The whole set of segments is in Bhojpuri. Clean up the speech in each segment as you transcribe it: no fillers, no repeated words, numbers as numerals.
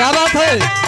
क्या बात है।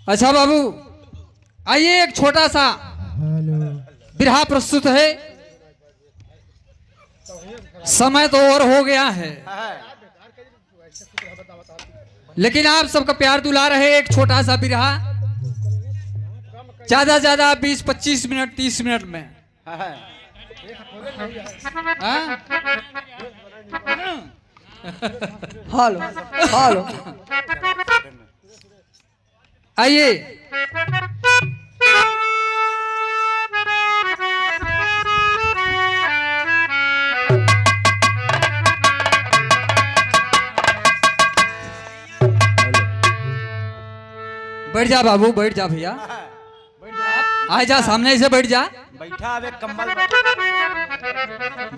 अच्छा बाबू, आइए एक छोटा सा बिरहा प्रस्तुत है। समय तो और हो गया है, लेकिन आप सबका प्यार दुला रहे। एक छोटा सा बिरहा, ज्यादा ज्यादा 20-25 मिनट 30 मिनट में। हेलो हेलो, आइए। बैठ जा बाबू, बैठ जा भैया, बैठ जा। आ जा सामने से बैठ जा। बैठा अब एक कंबल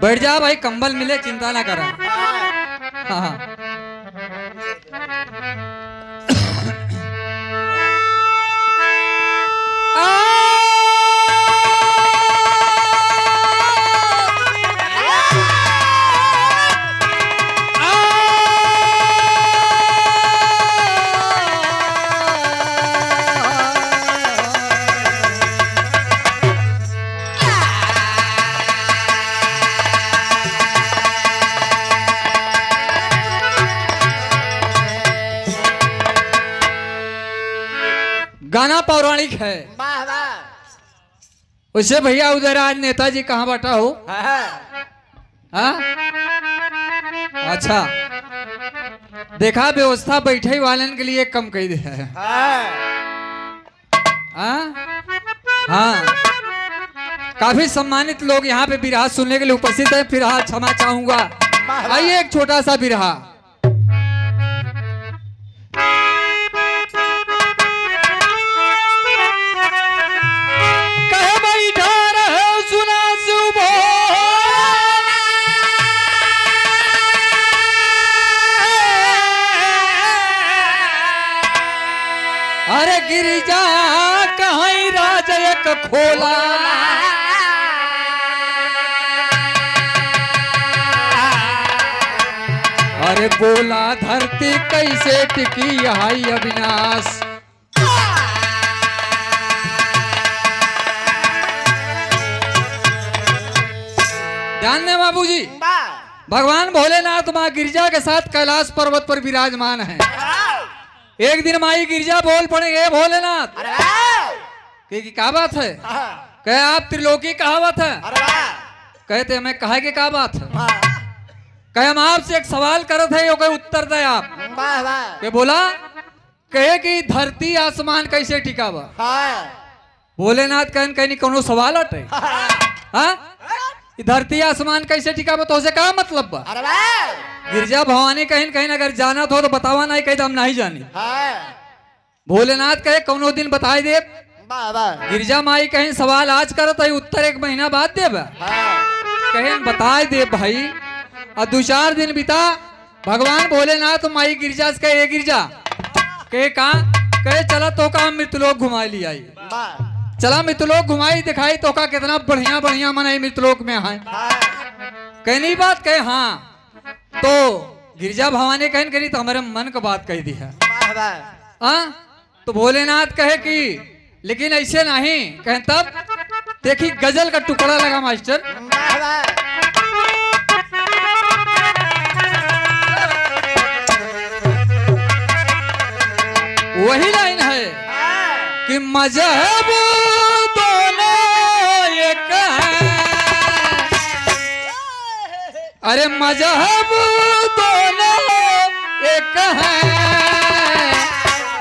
बैठ जा भाई, कंबल मिले चिंता ना करा। हाँ हाँ। गाना पौराणिक है। उससे भैया उधर आज नेताजी कहाँ बैठा हो? हाँ? अच्छा, देखा व्यवस्था बैठे वालन के लिए कम कही दे है। हाँ, काफी सम्मानित लोग यहाँ पे बिरहा सुनने के लिए उपस्थित है। फिर हाँ क्षमा चाहूंगा। आइए एक छोटा सा बिरहा। अरे गिरिजा कहीं राज एक खोला, अरे बोला धरती कैसे टिकी हाई अविनाश। जानने बाबूजी, भगवान भोलेनाथ माँ गिरजा के साथ कैलाश पर्वत पर विराजमान हैं। एक दिन माई गिरजा बोल पड़े, हे भोलेनाथ, कि क्या बात है? कहे आप त्रिलोकी कहावत है। कहते हमें कहे के क्या बात है? कहे हम आपसे एक सवाल करत है, यो उत्तर दे आप। के बोला, कहे कि धरती आसमान कैसे टिका बा? भोलेनाथ कहन कहीं कोनो सवाल हटे? हाँ, धरती आसमान कैसे टिका बा? तो उसे क्या मतलब बा? गिरजा भवानी कहीं कहीं अगर जाना हो तो बतावा, नहीं कहे तो हम नहीं जानी। भोलेनाथ कहे कोनो दिन बताए दे। गिरजा माई कहीं सवाल आज करत है, उत्तर 1 महीना बाद दे। कहीं बताए दे भाई। और 2-4 दिन बिता, भगवान भोलेनाथ माई गिरजा से कहे, गिरजा कहे कहा? कहे चला तो का मृतलोक घुमाई लिया। चला मृतलोक घुमाई दिखाई तो का कितना बढ़िया बढ़िया मन मृतलोक में है। कहे नहीं बात? कहे हाँ। तो गिरजा भवानी कहन करी तो हमारे मन का बात कह दी है। तो भोलेनाथ कहे कि लेकिन ऐसे नहीं। कहे तब देखी गजल का टुकड़ा लगा मास्टर। वही लाइन है कि मजहब दोनों एक है। अरे मजहब दोनों एक है,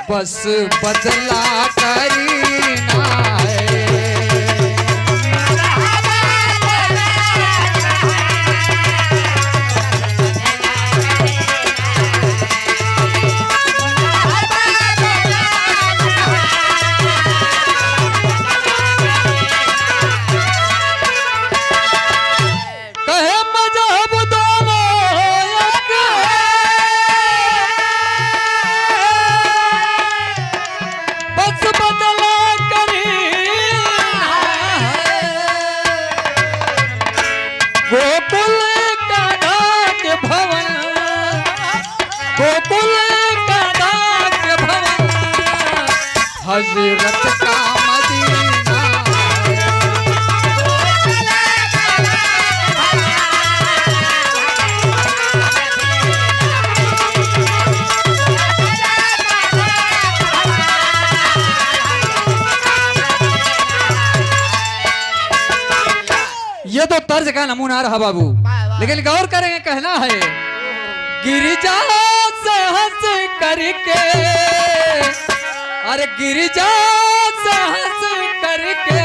बस बदला करना है। हजरत का मदीना। ये तो तर्ज का नमूना रहा बाबू, लेकिन गौर करेंगे। कहना है गिरिजा से हंस करके, अरे गिरिजा साहस करके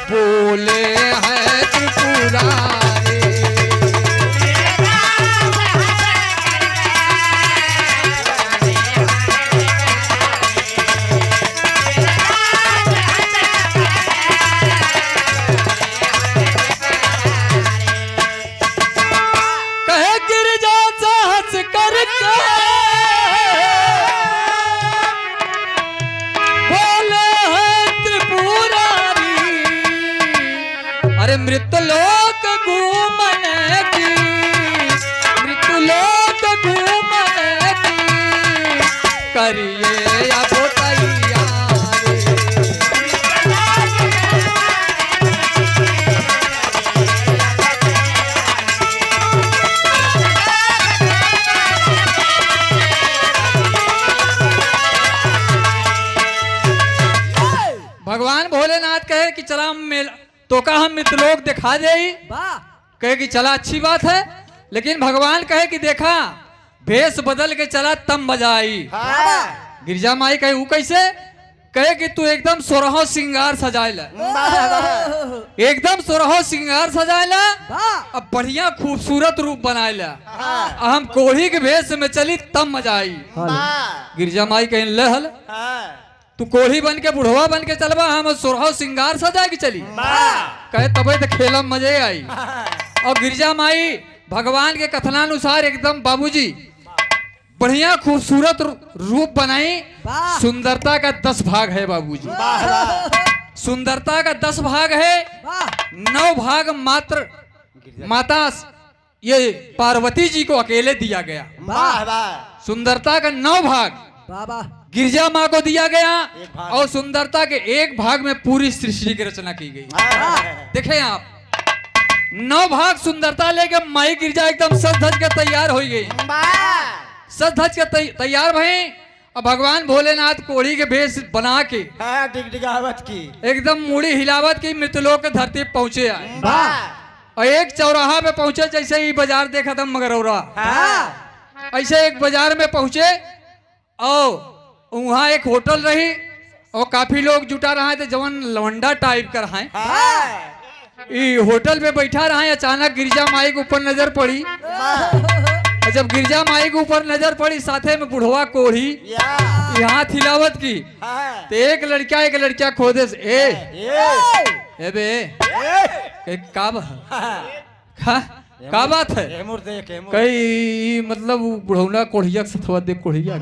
बोले हैं त्रिपुरारी। कहे गिरिजा साहस करके मृतलोक घूमने की, मृतलोक घूमने की करिए अब तैयारी। भगवान भोलेनाथ कहे कि चला मेला तो का हम मृतलोक दिखा दे। कहे कि चला अच्छी बात है, लेकिन भगवान कहे कि देखा भेष बदल के चला तम बजाई। गिरजा माई कहे वो कैसे? कहे कि तू एकदम 16 श्रृंगार सजाएला, एकदम 16 श्रृंगार सजाएला, अब बढ़िया खूबसूरत रूप बनाएला। हम कोढ़ी के भेष में चली तब मजा आई। गिरजा माई कहे लहल तू कोढ़ी बन के बुढ़वा बन के चलबा, हम 16 श्रृंगार सजा के चली। कहे तबे तो खेलम मजे आई। और गिरजा माई भगवान के कथनानुसार एकदम बाबूजी बढ़िया खूबसूरत रूप बनाई। सुंदरता का 10 भाग है बाबूजी, सुंदरता का 10 भाग है। 9 भाग मात्र माता ये पार्वती जी को अकेले दिया गया। सुंदरता का 9 भाग गिरजा माँ को दिया गया, और सुंदरता के 1 भाग में पूरी सृष्टि की रचना की गई। देखें आप, 9 भाग सुंदरता लेके माई गिरजा एकदम सज धज के तैयार हो गई। सज धज के तैयार भई और भगवान भोलेनाथ कोढ़ी के भेष बना के डिगडिगावत की एकदम मुड़ी हिलावत की मृतलोक के धरती पे पहुंचे आए। और एक चौराहा पे पहुंचे, जैसे ही बाजार देखा था मगरौरा, ऐसे एक बाजार में पहुंचे और वहां एक होटल रही और काफी लोग जुटा रहा है, तो जवन लवंडा टाइप का रहा है होटल पे बैठा रहा है। अचानक गिरजा माई के ऊपर नजर पड़ी। जब गिरजा माई के ऊपर नजर पड़ी, साथे में बुढ़वा कोढ़ी यहाँ थिलावत की, तो एक लड़का खोदे से ए बे का बात है कई मतलब बुढ़ौना कोढ़िया सथवा दे कोढ़िया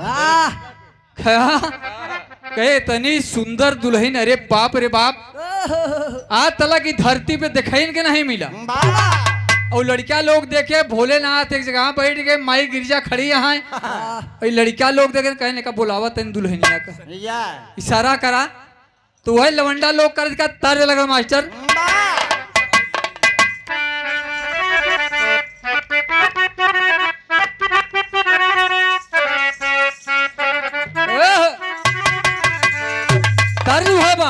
कहे इतनी सुंदर दुल्हन, अरे बाप रे बाप, आज तला की धरती पे दिखाई के नहीं मिला। और लड़का लोग देखे भोलेनाथ एक जगह बैठ गए, माई गिरजा खड़ी यहाँ, और लड़का लोग देखे कहने का बुलावा तेन दुल्हनिया का इशारा करा, तो वही लवंडा लोग कर का तर्ज लगा मास्टर। तर्ज है बा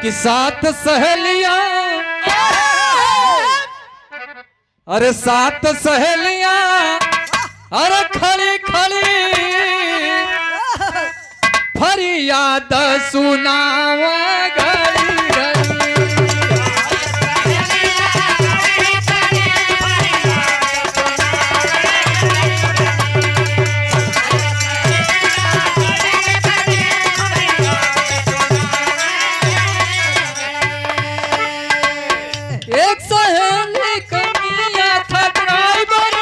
कि 7 सहेलियां, अरे 7 सहेलियां, अरे खड़ी खड़ी फरियाद सुनावा घड़ी घड़ी। एक सहेली कमिया था ड्राइवर,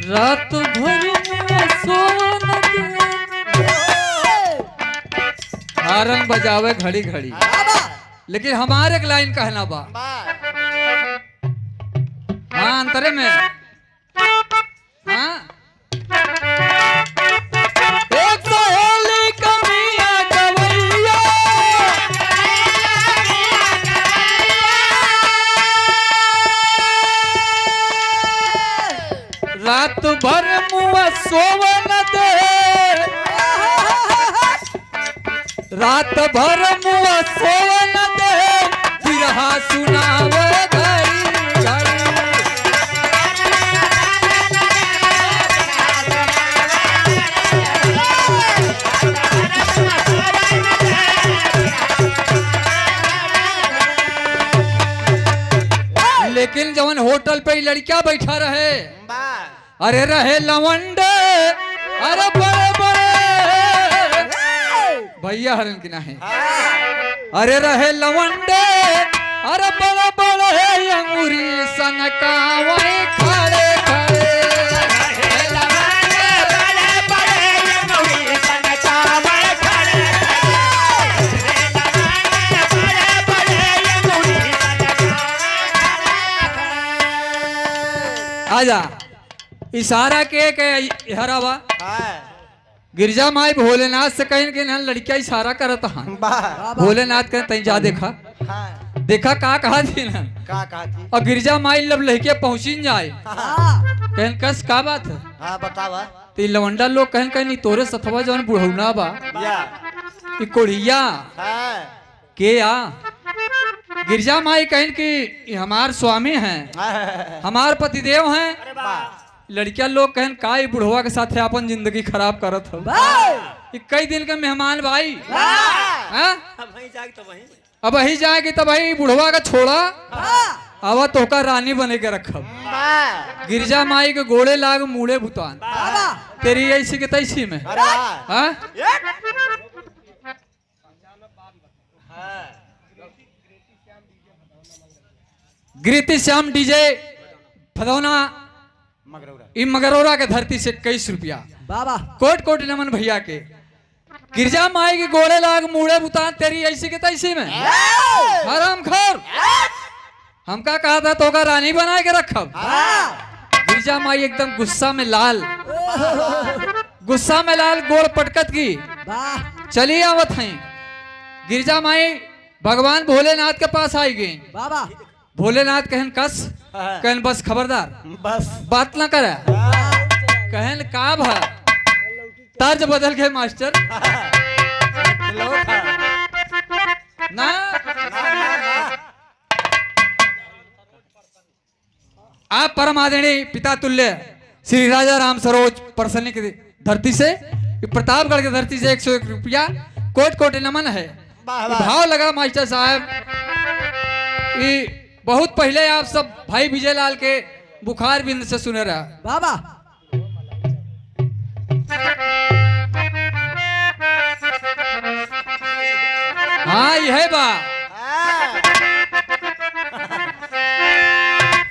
रात भर में सोन हारन बजावे घड़ी घड़ी। लेकिन हमारे एक लाइन कहना बा, हाँ अंतरे में, हाँ एक सहेली कमिया गवैया, रात भर मुआ सोवन दे, रात भर मुआ सोवन दे, बिरहा सुनावे घड़ी घड़ी। लेकिन जवन होटल पे लड़का बैठा रहे, अरे रहे लवंडे, अरे बड़े बड़े भैया हरन की ना है, अरे रहे लवंडे, अरे बड़े बड़े अंगूरी सनकावे खड़े खड़े। आजा इशारा के हरावा गिरजा माई भोलेनाथ से कहीं के ना लड़किया इशारा करता है, भोलेनाथ कहे तई जा देखा देखा का कहा थी ना और गिरजा माई लब लड़के पहुंची जाए, कहन कस का बात है बतावा। तो लवंडा लोग कहन कहीं तोरे सथवा जवन बुढ़ौना बा ई कोढ़िया के आ। गिरजा माई कहन कि हमार स्वामी हैं, हमार पतिदेव हैं। लड़किया लोग कहन का बुढ़वा के साथ अपन जिंदगी खराब करत हो, कई दिन का मेहमान भाई, अब वही जाएगी तब वही बुढ़वा का छोड़ा आवा तो का रानी बने के रखब। गिरजा माई के गोड़े लाग मुड़े भुतान तेरी ऐसी के तैसी में, गिरती श्याम डीजे फदौना मगरौरा के धरती से 21 रुपया बाबा कोट कोट नमन भैया के। गिरजा माई के गोड़े लाग मुड़े बुतान तेरी ऐसी के तैसी में, हराम खोर हमका कहा था तो का रानी बना के रखब। गिरजा माई एकदम गुस्सा में लाल गोड़ पटकत की चलिए आवत हैं। गिरजा माई भगवान भोलेनाथ के पास आई गई। बाबा भोलेनाथ कहन कस, कहन बस खबरदार, बस बात ना करे। कहन का भा तर्ज बदल के मास्टर ना आप परम आदरणीय पिता तुल्य श्री राजा राम सरोज प्रसन्न की धरती से, प्रतापगढ़ की धरती से 101 रुपया कोट कोट नमन है। भाव लगा मास्टर साहब। ये बहुत पहले आप सब भाई विजयलाल के बुखार बिंद से सुने रहा। बाबा हाँ यह बा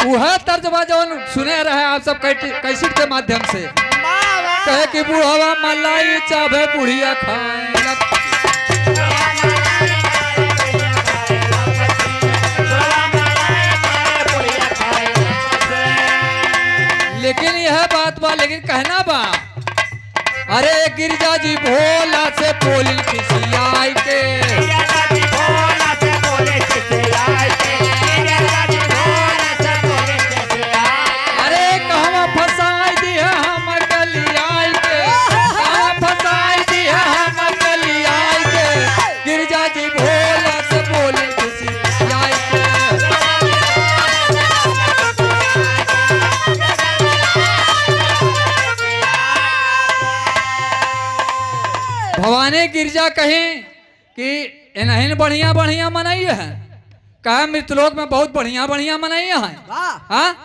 वह तर्जबा जवन सुने रहे आप सब कैसेट के माध्यम से। कहे कि बुढ़ावा मलाई चाहे बुढ़िया खाए, लेकिन यह बात बा, लेकिन कहना बा अरे गिरजा जी भोला से बोली खिसियाई के, अरे कहवा फसाई दिया हम गलियाई के, कहवा फसाई दिया हम गलियाई के, गिरजा जी भोला से बोली खिसियाई के। भवानी गिरजा कहीं कि इन्हें बढ़िया बढ़िया मनाई है, कहा मृतलोक में बहुत बढ़िया बढ़िया मनाई है। वाह हाँ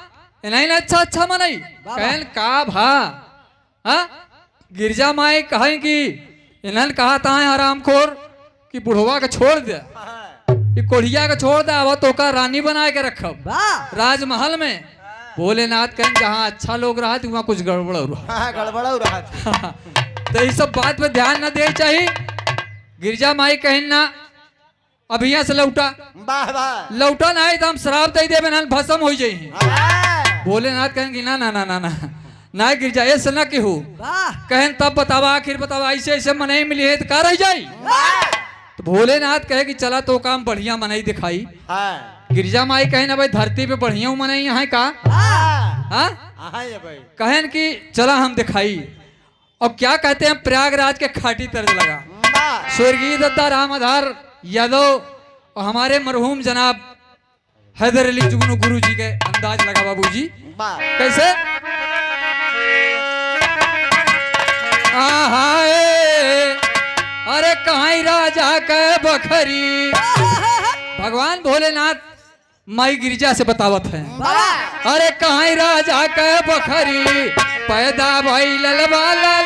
इन्हें अच्छा अच्छा मनाई। कहन का भा हाँ गिरजा माई कहें कि इन्हें कहा था हरामखोर कि बुढ़वा के छोड़ दे, कि कोढ़िया के छोड़ दे, अब तो का रानी बना के रखब वाह राजमहल में। भोलेनाथ कहें जहाँ अच्छा लोग रहा वहाँ कुछ गड़बड़ हो रहा। गड़बड़ हो रहा था। तो इस सब बात पे ध्यान न देना चाहिए। गिरजा माई कहें ना अब यहाँ से लौटा, वाह वाह लौटा ना तो हम शराब दे दे बिना भस्म हो जाए। भोलेनाथ कहेंगे ना ना ना ना ना ना गिरजा ऐसे न केहू। वाह कहें तब बतावा, आखिर बतावा ऐसे ऐसे मनाई मिली है तो का रह जाई। तो भोलेनाथ कहे कि चला तो काम बढ़िया मनाई दिखाई। गिरजा माई कहें ना भाई धरती पे बढ़िया मनाई यहाँ का हाँ कहें कि चला हम दिखाई। और क्या कहते हैं प्रयागराज के खाटी तर्ज लगा। स्वर्गीय दत्ता राम आधार यादव और हमारे मरहूम जनाब हैदर अली जुगनू गुरु जी के अंदाज लगा बाबूजी। कैसे अरे कहाँ राजा के बखरी। भगवान भोलेनाथ माई गिरिजा से बतावत है। अरे कहाँ राजा के बखरी पैदा भाई ललवाला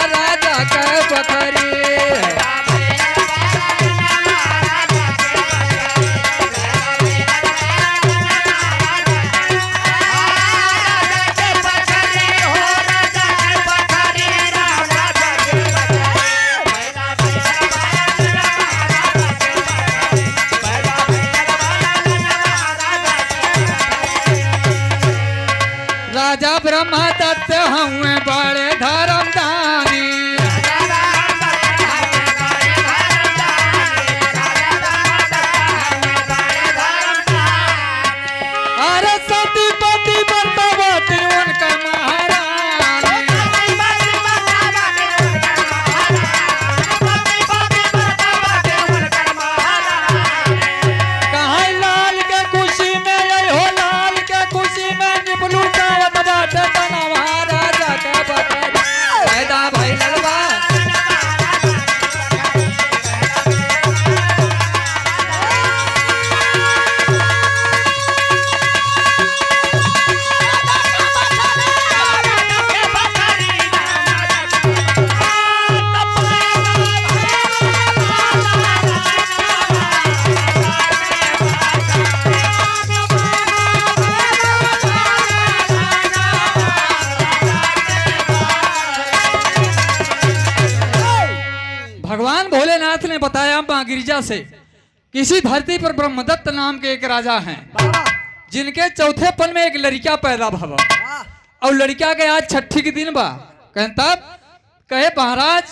राजा के बखरी। राजा ब्रह्मा दत्त हुए बड़े धर्मदानी। अरे सती पति बर्तवती उनका महारानी। कहाँ लाल के खुशी में यही हो, लाल के खुशी में निपलू राजा का बखरी पैदा भाई ललवा। भगवान भोलेनाथ ने बताया मां गिरिजा से किसी धरती पर ब्रह्मदत्त नाम के एक राजा हैं, जिनके चौथे पल में एक लड़का पैदा भवा और लड़का के आज छठी के दिन बा। कहन तब कहे महाराज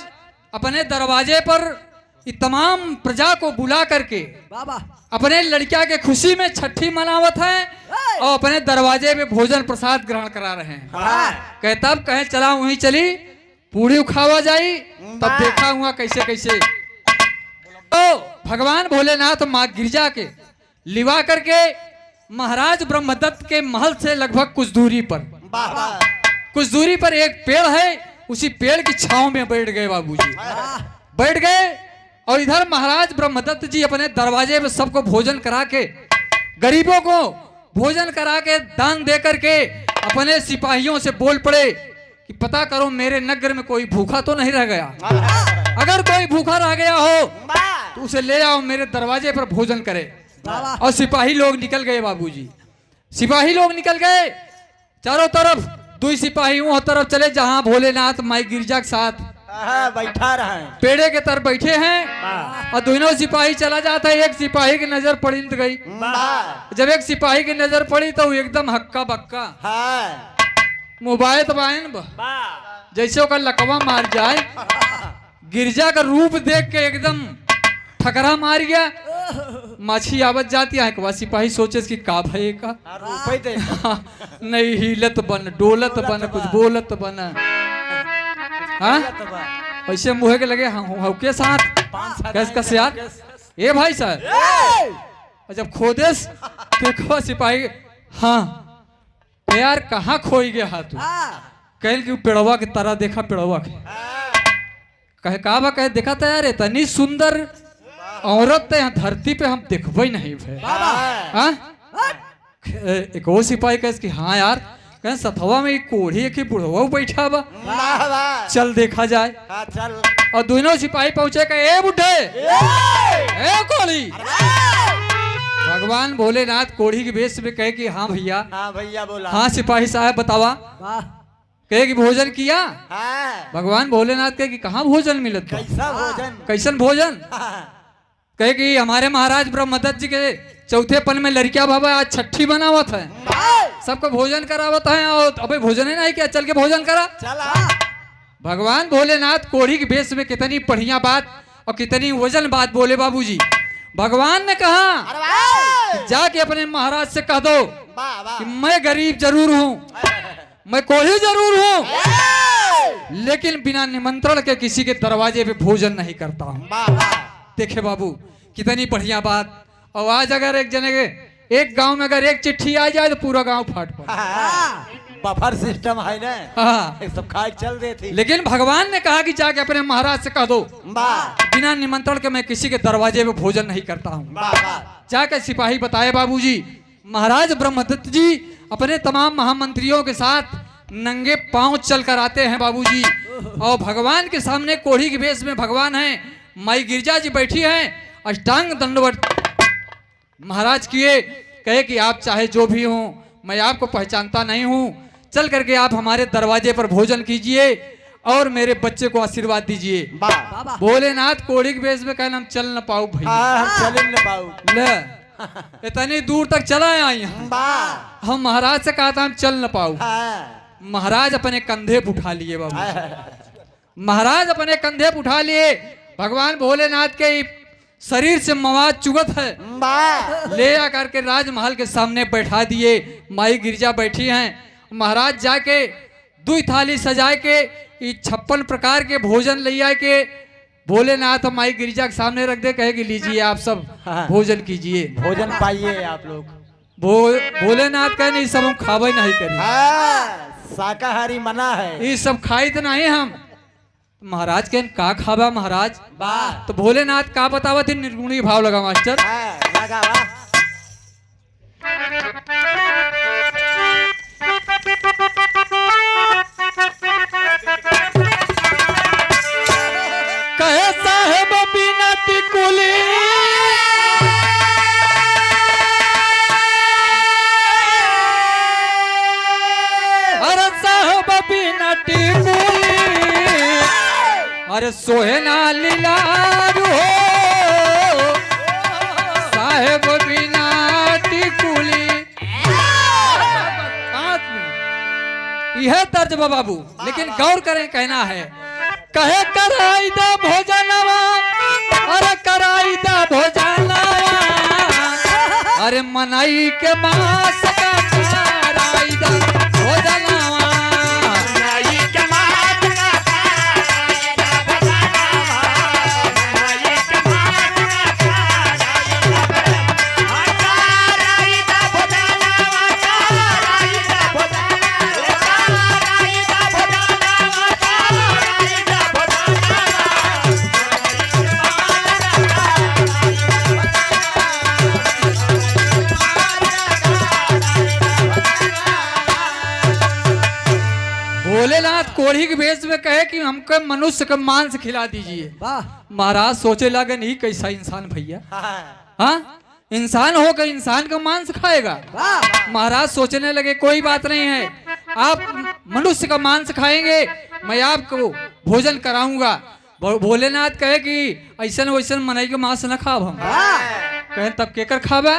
अपने दरवाजे पर ये तमाम प्रजा को बुला करके बाबा अपने लड़किया के खुशी में छठी मनावत है और अपने दरवाजे पे भोजन प्रसाद ग्रहण करा रहे हैं। कहे तब कहे चला वहीं चली पूड़ी उखावा जाई तब देखा हुआ कैसे कैसे तो भगवान भोलेनाथ माँ गिरजा के लिवा करके महाराज ब्रह्मदत्त के महल से लगभग कुछ दूरी पर एक पेड़ है, उसी पेड़ की छांव में बैठ गए बाबूजी। बैठ गए और इधर महाराज ब्रह्मदत्त जी अपने दरवाजे पे सबको भोजन करा के, गरीबों को भोजन करा के दान दे करके अपने सिपाहियों से बोल पड़े कि पता करो मेरे नगर में कोई भूखा तो नहीं रह गया। अगर कोई भूखा रह गया हो तो उसे ले आओ मेरे दरवाजे पर भोजन करे। और सिपाही लोग निकल गए बाबूजी। सिपाही लोग निकल गए चारों तरफ, दो सिपाही वहां तरफ चले जहां भोलेनाथ माई गिरजा के साथ बैठा रहे पेड़े के तरफ बैठे हैं और दोनों सिपाही चला जाता है। एक सिपाही की नजर पड़ी गई। जब एक सिपाही की नजर पड़ी तो एकदम हक्का बक्का मोबाइल तबायन जैसे ओका लकवा मार जाए। गिरजा का रूप देख के एकदम ठकरा मार गया। माछी आवत जाती है वह सिपाही सोचे कि का भय का नहीं हिलत बन डोलत बन कुछ बोलत बन। हाँ पैसे मुहे के लगे हाँ के साथ कैसे यार ए भाई साहब जब खोदेस देखो सिपाही हाँ यार कहाँ खोई गया हाथ कह कि पेड़वा के तरह देखा पेड़वा के कहे का बा कहे देखा था यार इतनी सुंदर औरत यहाँ धरती पे हम देखबे नहीं भाई। एक और सिपाही कहे कि हाँ यार कहे सथवा में एक कोढ़ी एक बुढ़वा बैठा बा चल देखा जाए। चल और दोनों सिपाही पहुंचे कहे ए बुढ़े ए कोढ़ी। भगवान भोलेनाथ कोढ़ी के वेश में कहे कि हाँ भैया बोला हाँ सिपाही साहब बतावा। कहे कि भोजन किया। भगवान भोलेनाथ कहे कि कहाँ भोजन मिलत कैसा भोजन कैसन भोजन। कहे कि हमारे महाराज ब्रह्मदत्त जी के चौथे पन में लड़किया बाबा आज छठी बनावत है, सबको भोजन करावत है और अबे भोजन ही नहीं किया चल के भोजन करा। भगवान भोलेनाथ कोढ़ी के बेस में कितनी बढ़िया बात और कितनी वजन बात बोले बाबूजी। भगवान ने कहा जाके अपने महाराज से कह दो कि मैं गरीब जरूर हूँ, मैं कोढ़ी जरूर हूँ, लेकिन बिना निमंत्रण के किसी के दरवाजे पे भोजन नहीं करता हूँ। देखे बाबू कितनी बढ़िया बात। और आज अगर एक जने के एक गांव में अगर एक चिट्ठी आ जाए तो पूरा गांव फाट पड़े। बफर सिस्टम है ना हाँ सब खाए चल रहे थे। लेकिन भगवान ने कहा कि जाके अपने महाराज से कह दो बिना निमंत्रण के मैं किसी के दरवाजे पे भोजन नहीं करता हूँ। जाके सिपाही बताए बाबूजी महाराज ब्रह्मदत्त जी अपने तमाम महामंत्रियों के साथ नंगे पांव चल कर आते हैं बाबूजी। और भगवान के सामने कोढ़ी के वेश में भगवान है, माई गिरजा जी बैठी हैं, अष्टांग दंडवत महाराज किए। कहे कि आप चाहे जो भी हो मैं आपको पहचानता नहीं हूँ, चल करके आप हमारे दरवाजे पर भोजन कीजिए और मेरे बच्चे को आशीर्वाद दीजिए। भोलेनाथ कोढ़ी के वेश में कहना हम चल न पाऊ भाई चल न पाऊ ले इतनी दूर तक चला आई हम महाराज से कहा था हम चल न पाऊ। महाराज अपने कंधे पे उठा लिए बाबू। महाराज अपने कंधे पे उठा लिए। भगवान भोलेनाथ के शरीर से मवाद चुगत है, ले आकर के राजमहल के सामने बैठा दिए। माई गिरजा बैठी हैं। महाराज जाके दुई थाली सजाए के 56 प्रकार के भोजन ले आए के भोलेनाथ माई गिरजा के सामने रख दे। कहे कि लीजिए आप सब भोजन कीजिए, भोजन पाइए आप लोग। भोलेनाथ कहे नहीं सब हम खावे नहीं करी, शाकाहारी मना है, ये सब खाई तो नहीं हम। महाराज के का खावा महाराज तो भोलेनाथ का बतावा थी निर्गुणी भाव लगा मास्टर। लगा वाह। कहे साहेब बिना टिकुली अरे साहेब बिना टिकुली अरे सोहेना लीलारू हो साहेब बिना टिकुली। यह तर्ज बाबू, लेकिन गौर करें कहना है कहे कराई दा भोजनवा, अरे कराई दा भोजनवा, अरे मनाई के मास का कराई दा भोजनवा। भोलेनाथ कोढ़ी के भेष में कहे कि हमको मनुष्य का मांस खिला दीजिए। वाह महाराज सोचे लगे नहीं कैसा इंसान भैया, हाँ इंसान होकर इंसान का मांस खाएगा। वाह महाराज सोचने लगे कोई बात नहीं है, आप मनुष्य का मांस खाएंगे, मैं आपको भोजन कराऊंगा। भोलेनाथ कहे कि ऐसन वैसन मनई के मांस न खाब हम। कहे तब केकर खाबा?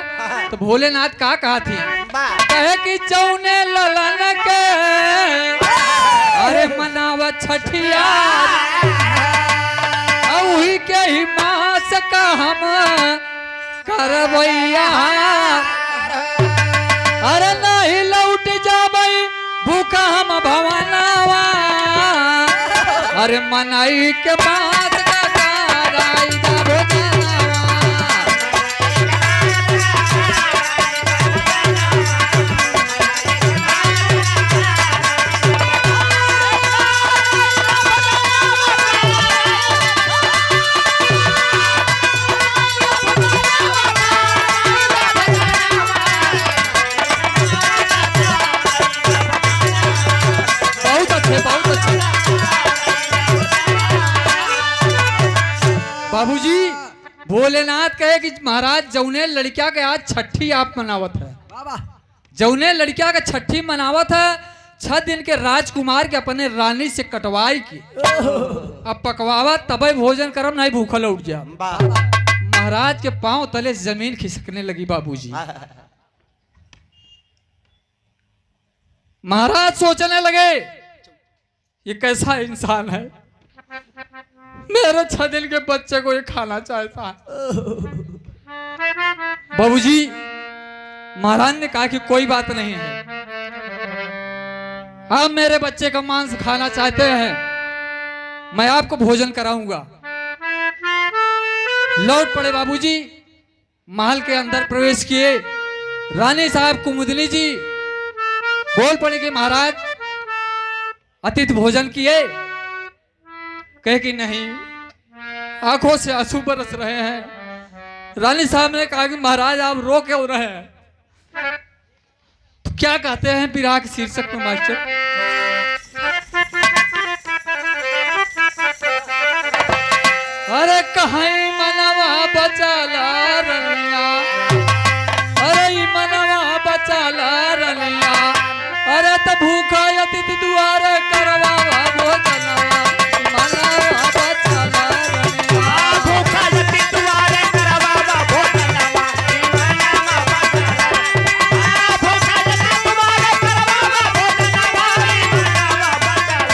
तो भोलेनाथ का कहा थी, कहे कि चौने ललन के अरे मनावा छठिया, वही के ही मांस का हम करबैया, अरे नहीं लौट जाबई भूखा हम भवनवा, अरे मनाई के मांस का कराई दा भोजनवा। बहुत अच्छे बाबूजी। भोलेनाथ कहे कि महाराज जौने लड़किया के आज छठी आप मनावत है, जौने लड़किया का छठी मनावत है, 6 दिन के राजकुमार के अपने रानी से कटवाई की, अब पकवावा तबे भोजन करम, नहीं भूखल उठ जा। महाराज के पांव तले जमीन खिसकने लगी बाबूजी। महाराज सोचने लगे ये कैसा इंसान है, मेरे 6 दिन के बच्चे को ये खाना चाहता है। बाबूजी महाराज ने कहा कि कोई बात नहीं है, आप मेरे बच्चे का मांस खाना चाहते हैं, मैं आपको भोजन कराऊंगा। लौट पड़े बाबूजी, महल के अंदर प्रवेश किए। रानी साहब कुमुदनी जी बोल पड़े कि महाराज अतिथि भोजन किए? कहे कि नहीं, आंखों से आंसू बरस रहे हैं। रानी साहब ने कहा कि महाराज आप रो क्यों रहे हैं? तो क्या कहते हैं विरह के शीर्षक में मास्टर? अरे कहीं मनवा बचाला रनिया, अरे मनवा बचाला रनिया, अरे तो भूखा अतिथि द्वारे करवावा भोजनवा, मनवा बचाला रनिया, भूखा अतिथि द्वारे करवावा भोजनवा, मनवा बचाला, भूखा अतिथि द्वारे करवावा भोजनवा, मनवा बचाला।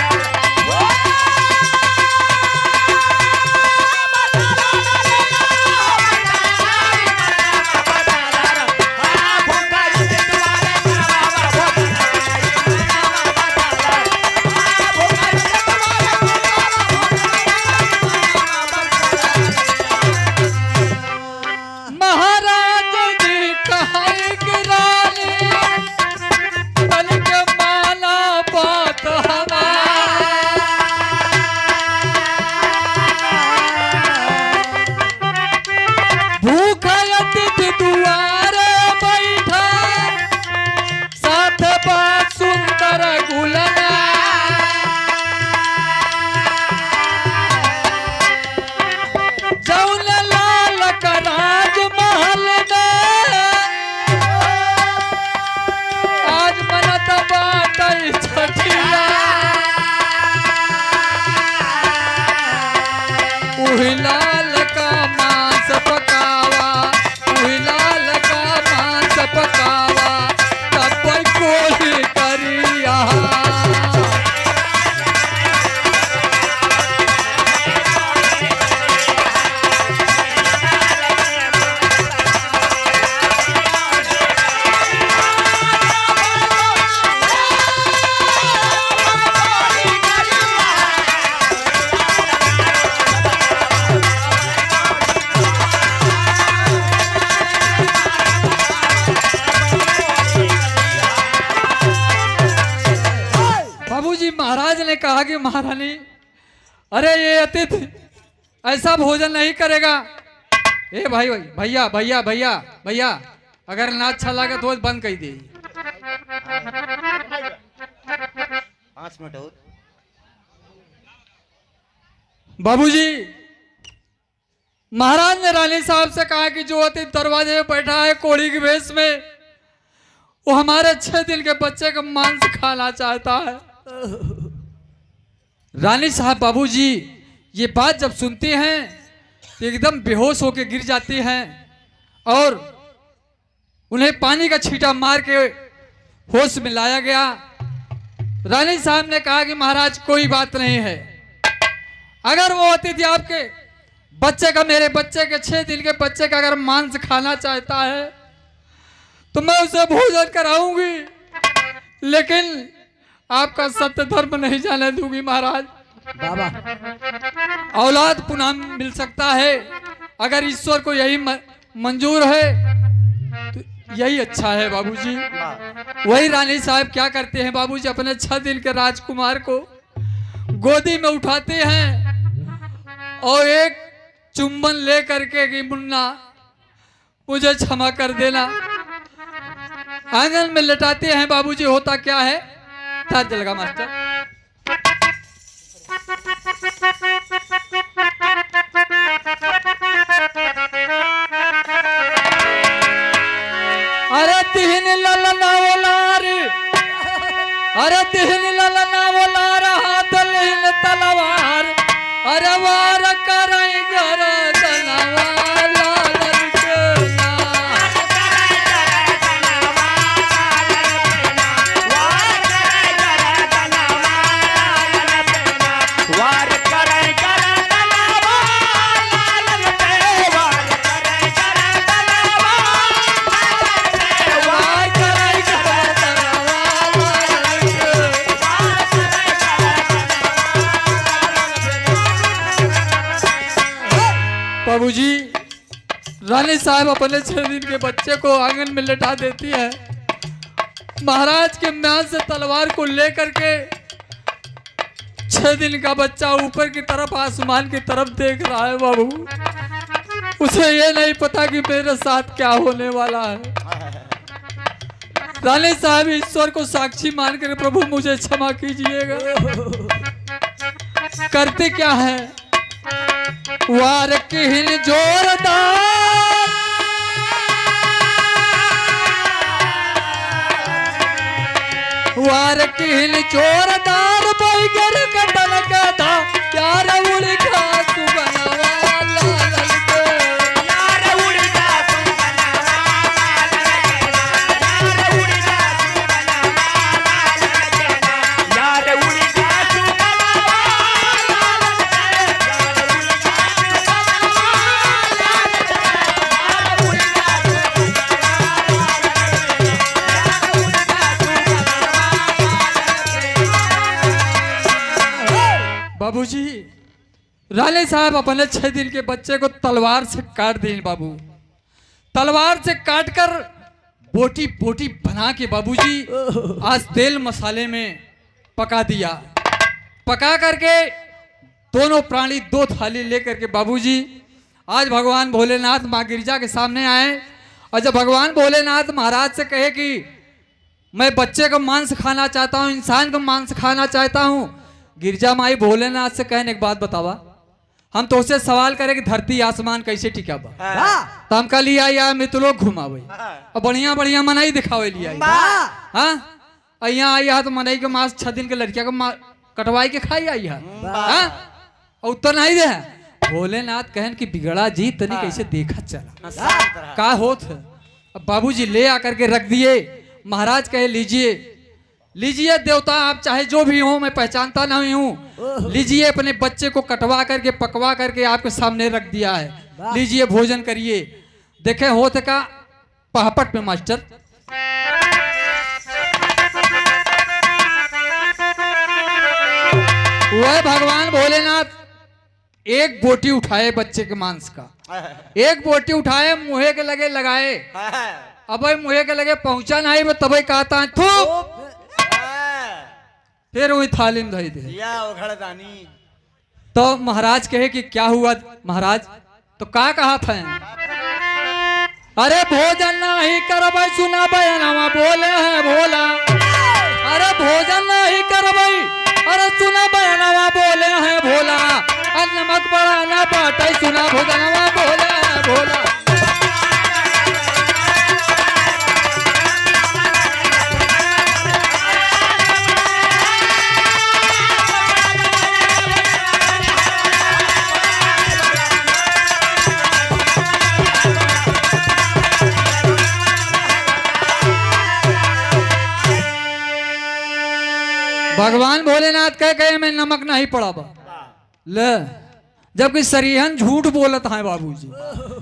लाल का मांस पकावा, लाल का मांस पकावा, तब कोई करिया। कहा कि महारानी अरे ये अतिथि ऐसा भोजन नहीं करेगा। ए भाई भाई भैया भैया भैया भैया अगर ना अच्छा लगे तो बंद कर दे। 5 मिनट और। बाबूजी महाराज ने रानी साहब से कहा कि जो अतिथि दरवाजे में बैठा है कोड़ी के भेष में वो हमारे 6 दिन के बच्चे का मांस खाना चाहता है। रानी साहब बाबूजी ये बात जब सुनती हैं तो एकदम बेहोश होकर गिर जाती हैं और उन्हें पानी का छींटा मार के होश में लाया गया। रानी साहब ने कहा कि महाराज कोई बात नहीं है, अगर वो अतिथि आपके बच्चे का मेरे बच्चे के 6 दिन के बच्चे का अगर मांस खाना चाहता है तो मैं उसे भोजन कराऊंगी, लेकिन आपका सत्य धर्म नहीं जाने दूंगी महाराज। बाबा औलाद पुनः मिल सकता है, अगर ईश्वर को यही मंजूर है तो यही अच्छा है बाबूजी। वही रानी साहब क्या करते हैं बाबूजी, अपने 6 दिन के राजकुमार को गोदी में उठाते हैं और एक चुंबन ले करके कि मुन्ना मुझे क्षमा कर देना, आंगन में लटाते हैं बाबूजी। होता क्या है, ताज लगा मास्टर। अरे तिहन ललना वोलार, अरे तिहन ललना वोलार, हाथ लिहन तलवार, अरे वार कराई गर तलवार लालन के नाम। वार कराई गर तलवार लालन के। बाबूजी रानी साहब अपने 6 दिन के बच्चे को आंगन में लेटा देती है। महाराज के म्यान से तलवार को लेकर के 6 दिन का बच्चा ऊपर की तरफ आसमान की तरफ देख रहा है बाबू। उसे ये नहीं पता कि मेरे साथ क्या होने वाला है। रानी साहब ईश्वर को साक्षी मानकर प्रभु मुझे क्षमा कीजिएगा। करते क्या है, वार किहिन जोरदार, वार किहिन जोरदार, बैगर कटल का था प्यार उड़ खास बनवा लालन के। बाबूजी रानी साहब अपने 6 दिन के बच्चे को तलवार से काट दें बाबू। तलवार से काटकर बोटी बोटी बना के बाबूजी आज तेल मसाले में पका दिया। पका करके दोनों प्राणी 2 थाली लेकर के बाबूजी आज भगवान भोलेनाथ माँ गिरिजा के सामने आए। और जब भगवान भोलेनाथ महाराज से कहे कि मैं बच्चे का मांस खाना चाहता हूँ, इंसान का मांस खाना चाहता हूँ, गिरजा माई भोलेनाथ से कहने एक बात बतावा, हम तो उससे सवाल करें कि धरती आसमान कैसे टिका बा, तो हम का लिया या मित्रों घुमावे और बढ़िया बढ़िया मनाई दिखावे लिया। हाँ यहाँ आई है तो मनाई के मांस 6 दिन के लड़किया को कटवाई के खाई आई है। और उत्तर नहीं दे भोलेनाथ कहन कि बिगड़ा जी तनी कैसे देखा चला का होत। अब बाबूजी ले आकर के रख दिए। महाराज कहे लीजिए लीजिए देवता, आप चाहे जो भी हो, मैं पहचानता नहीं हूँ, लीजिए अपने बच्चे को कटवा करके पकवा करके आपके सामने रख दिया है, लीजिए भोजन करिए। देखे होते का पहापट में मास्टर। वह भगवान भोलेनाथ एक बोटी उठाए बच्चे के मांस का, एक बोटी उठाए मुहे के लगे लगाए। अब मुहे के लगे पहुंचा नहीं, तब कहता है थूक। फिर वही थाली में धई दे। या उघड़दानी। तो महाराज कहे कि क्या हुआ महाराज? तो का कहा था? अरे भोजन नहीं करबै सुना बयानवा बोले है भोला। अरे भोजन नहीं करबै, अरे सुना बयानवा बोले है भोला। और नमक बड़ा ना बाटे सुना भोजनवा बोले है भोला। भगवान भोलेनाथ कह गए मैं नमक नहीं पड़ा बा ले, जबकि सरीहन झूठ बोलत है बाबूजी।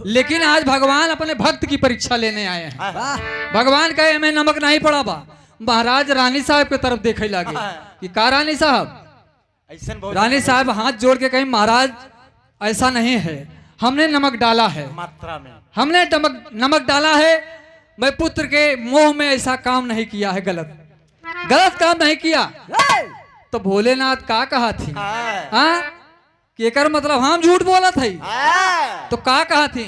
लेकिन आज भगवान अपने भक्त की परीक्षा लेने आए हैं। भगवान कहे मैं नमक नहीं पड़ा बा। महाराज रानी साहब की तरफ देखे लगे कि का रानी साहब? रानी साहब हाथ जोड़ के कहीं महाराज ऐसा नहीं है, हमने नमक डाला है मात्रा में, हमने नमक डाला है। मैं पुत्र के मोह में ऐसा काम नहीं किया है, गलत काम नहीं किया। तो भोलेनाथ का कहा थी? हाँ कि एकर मतलब हम झूठ बोला थे। तो का कहा थी?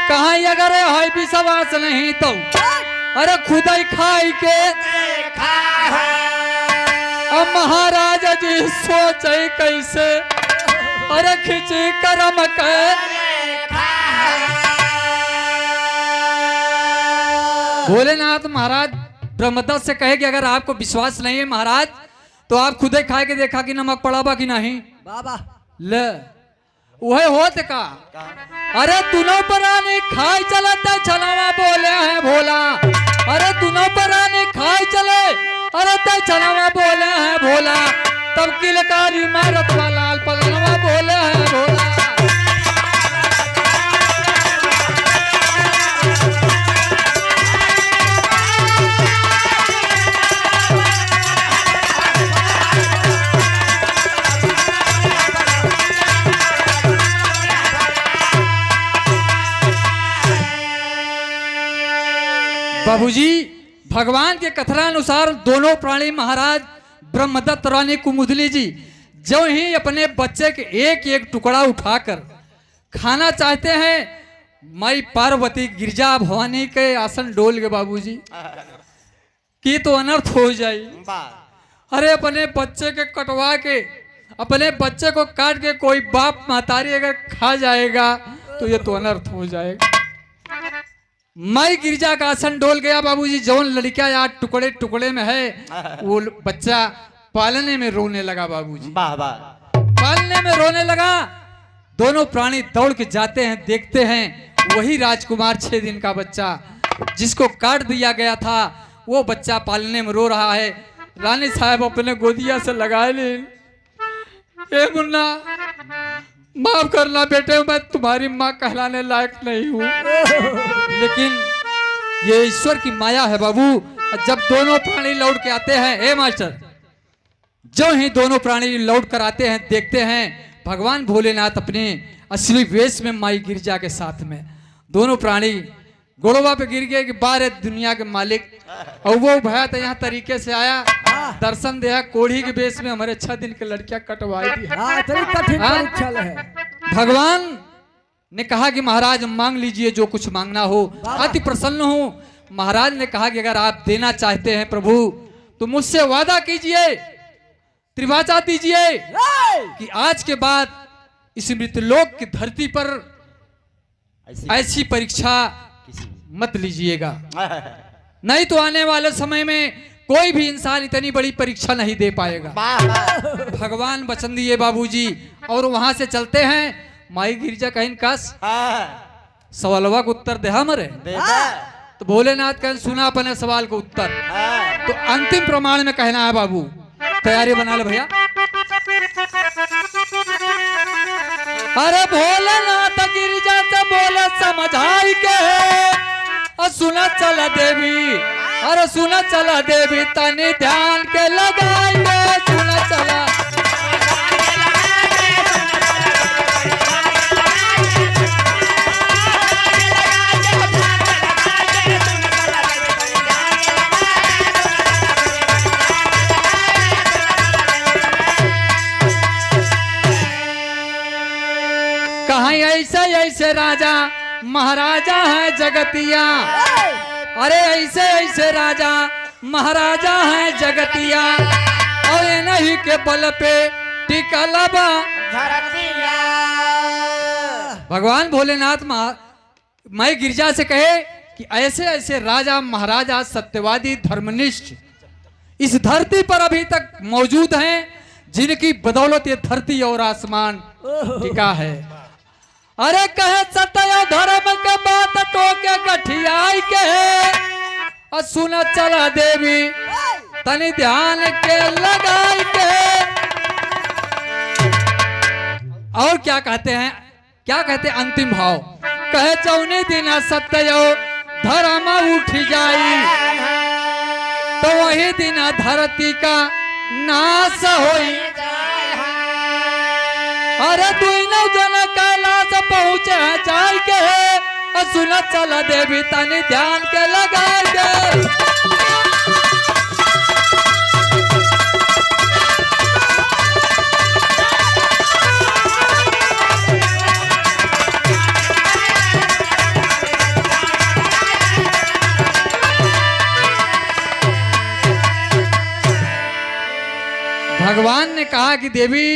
कहा अगर है विश्वास नहीं तो अरे खुद ही खाई के अब महाराज जी सोचे कैसे अरे खिंची करम के। भोलेनाथ महाराज ब्रह्मदत्त से कहे कि अगर आपको विश्वास नहीं है महाराज तो आप खुद ही खा के देखा कि नमक पड़ा बा कि नहीं। बाबा ले वह होत का? अरे दोनों पराने खाई चलते चलावा बोले है भोला। अरे दोनों पराने खाई चले अरे ते चलावा बोले है भोला। तब किलकारी मारत वाला पलनवा बोले है भोला। बाबूजी भगवान के कथनानुसार दोनों प्राणी महाराज ब्रह्मदत्त रानी कुमुदली जी जो ही अपने बच्चे के एक एक टुकड़ा उठाकर खाना चाहते हैं, माई पार्वती गिरजा भवानी के आसन डोल के बाबूजी की तो अनर्थ हो जाए। अरे अपने बच्चे के कटवा के अपने बच्चे को काट के कोई बाप महतारी अगर खा जाएगा तो ये तो अनर्थ हो जाएगा। माई गिरजा का आसन डोल गया बाबूजी। जौन लड़का यार टुकड़े टुकड़े में है वो बच्चा पालने में रोने लगा बाबूजी। पालने में रोने लगा। दोनों प्राणी दौड़ के जाते हैं, देखते हैं वही राजकुमार 6 दिन का बच्चा जिसको काट दिया गया था वो बच्चा पालने में रो रहा है। रानी साहब अपने गोदिया से लगाए ले, ए मुन्ना माफ करना बेटे मैं तुम्हारी माँ कहलाने लायक नहीं हूँ, लेकिन ये ईश्वर की माया है बाबू। जब दोनों प्राणी लौट के आते हैं, ए मास्टर, जो ही दोनों प्राणी लौट कर आते हैं देखते हैं भगवान भोलेनाथ अपने असली वेश में माई गिरजा के साथ में। दोनों प्राणी गोड़वा पे गिर गए कि बारे दुनिया के मालिक। और वो भया तो यहाँ तरीके से आया, दर्शन दिया, कोढ़ी के बेस में हमारे 6 दिन के लड़कियां कटवाई दी है। भगवान ने कहा कि महाराज मांग लीजिए जो कुछ मांगना हो, अति प्रसन्न हूं। महाराज ने कहा कि अगर आप देना चाहते हैं प्रभु तो मुझसे वादा कीजिए, त्रिवाचा दीजिए कि आज के बाद इस मृतलोक की धरती पर ऐसी परीक्षा मत लीजिएगा, नहीं तो आने वाले समय में कोई भी इंसान इतनी बड़ी परीक्षा नहीं दे पाएगा। भगवान वचन दिए बाबूजी और वहां से चलते हैं। माई गिरजा कहीं कस सवालवा को उत्तर दे हमारे तो भोलेनाथ कहें सुना अपने सवाल को उत्तर। तो अंतिम प्रमाण में कहना है बाबू, तैयारी बना ले भैया। अरे भोलेनाथ गिरजा से बोले समझाई के सुना चला देवी, अरे सुना चला देवी तनी ध्यान के लगाइए, सुना चला ऐसे ऐसे राजा महाराजा है जगतिया, अरे ऐसे ऐसे राजा महाराजा है जगतिया, और ये नहीं के बल पे टिकल बा धरतिया। भगवान भोलेनाथ माई गिरजा से कहे कि ऐसे ऐसे राजा महाराजा सत्यवादी धर्मनिष्ठ इस धरती पर अभी तक मौजूद हैं, जिनकी बदौलत ये धरती और आसमान टिका है। अरे कहे सत्य धर्म के बात टोके गठियाई के है, और सुन चला देवी तनि ध्यान के लगाई के। और क्या कहते हैं, क्या कहते हैं अंतिम भाव, कहे चौने दिन सत्य धर्म उठ जाई, तो वही दिन धरती का नाश होई। अरे दुइनो जन कैलाश पहुँचे जाय के है, और सुन चल देवी तनि ध्यान के लगाए के। भगवान ने कहा कि देवी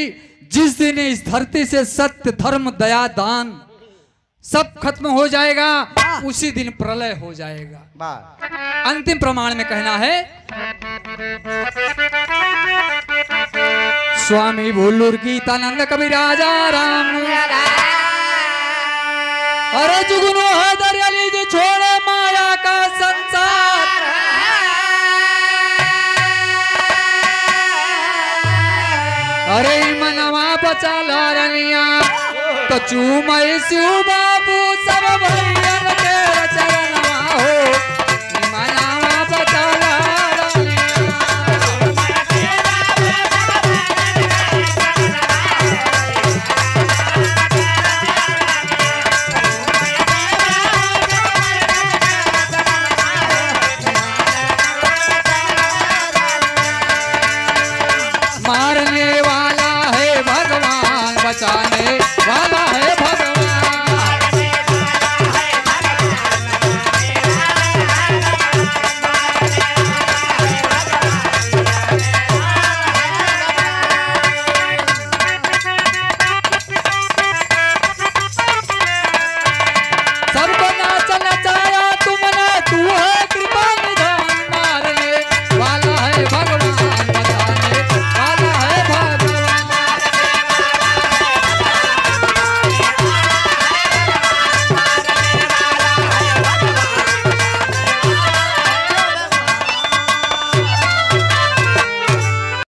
जिस दिन इस धरती से सत्य धर्म दया दान सब खत्म हो जाएगा, उसी दिन प्रलय हो जाएगा। वाह। अंतिम प्रमाण में कहना है, स्वामी भूलूर गीतानंद कविराजा राम, अरे जुगनू हैदर अली जी छोड़े माया का संसार, अरे मनवा बचा लारनिया तो चूमई शिव बाबू सब भैयन के चरणवा हो, मनवा बचा लारनिया। मारने वाला है भगवान, बचाने वाला